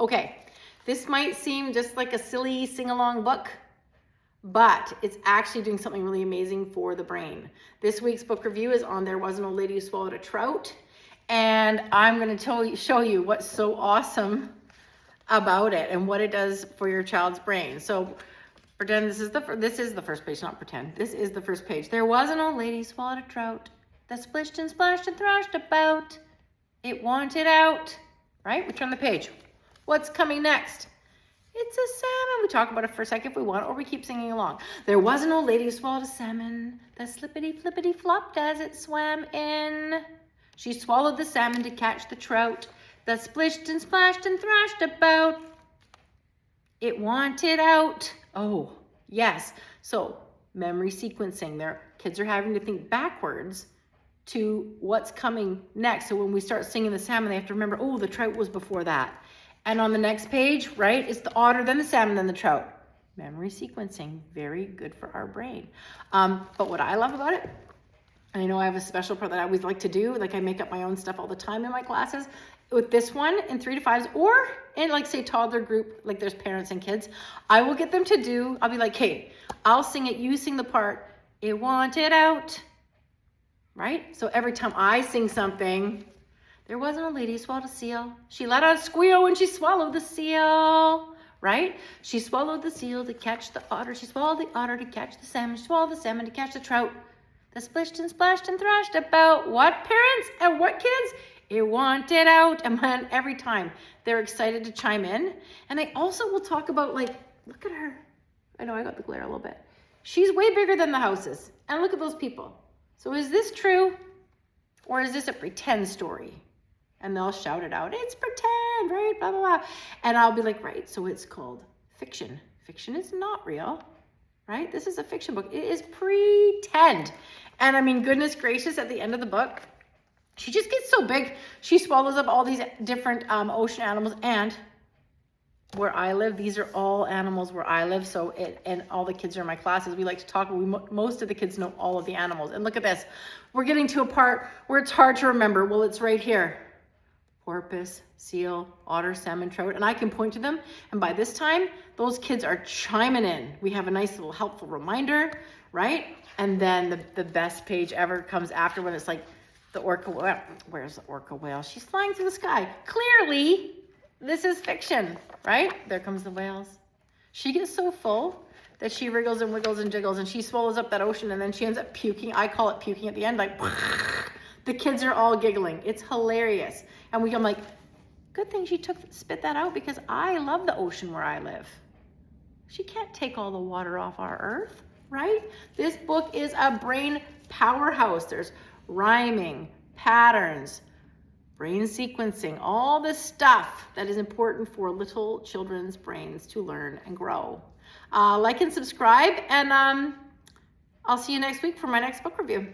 Okay, this might seem just like a silly sing-along book, but it's actually doing something really amazing for the brain. This week's book review is on There Was an Old Lady Who Swallowed a Trout, and I'm going to show you what's so awesome about it and what it does for your child's brain. So pretend this is the first page, not pretend. This is the first page. There was an old lady who swallowed a trout that splished and splashed and thrashed about. It wanted out. Right? We turn the page. What's coming next? It's a salmon. We talk about it for a second if we want, or we keep singing along. There was an old lady who swallowed a salmon that slippity flippity flopped as it swam in. She swallowed the salmon to catch the trout that splished and splashed and thrashed about. It wanted out. Oh, yes. So memory sequencing. Their kids are having to think backwards to what's coming next. So when we start singing the salmon, they have to remember, oh, the trout was before that. And on the next page, right, it's the otter, then the salmon, then the trout. Memory sequencing, very good for our brain. But what I love about it, and I know I have a special part that I always like to do, like I make up my own stuff all the time in my classes. With this one in 3 to 5s, or in like say toddler group, like there's parents and kids, I will get them to do, I'll be like, hey, I'll sing it, you sing the part, it wanted out, right? So every time I sing something, there wasn't a lady who swallowed a seal. She let out a squeal when she swallowed the seal, right? She swallowed the seal to catch the otter. She swallowed the otter to catch the salmon. She swallowed the salmon to catch the trout that splished and splashed and thrashed about. What, parents and what, kids? It wanted out. And man, every time they're excited to chime in. And I also will talk about, like, look at her. I know I got the glare a little bit. She's way bigger than the houses. And look at those people. So is this true? Or is this a pretend story? And they'll shout it out. It's pretend, right? Blah, blah, blah. And I'll be like, right, so it's called fiction. Fiction is not real, right? This is a fiction book. It is pretend. And I mean, goodness gracious, at the end of the book, she just gets so big. She swallows up all these different ocean animals. And where I live, these are all animals where I live. So and all the kids are in my classes. We like to talk. Most of the kids know all of the animals. And look at this. We're getting to a part where it's hard to remember. Well, it's right here. Porpoise, seal, otter, salmon, trout. And I can point to them. And by this time, those kids are chiming in. We have a nice little helpful reminder, right? And then the best page ever comes after, when it's like the orca whale. Where's the orca whale? She's flying through the sky. Clearly, this is fiction, right? There comes the whales. She gets so full that she wriggles and wiggles and jiggles, and she swallows up that ocean, and then she ends up puking. I call it puking at the end, like the kids are all giggling. It's hilarious. And I'm like, good thing she spit that out, because I love the ocean where I live. She can't take all the water off our earth, right? This book is a brain powerhouse. There's rhyming, patterns, brain sequencing, all this stuff that is important for little children's brains to learn and grow. Like and subscribe, and I'll see you next week for my next book review.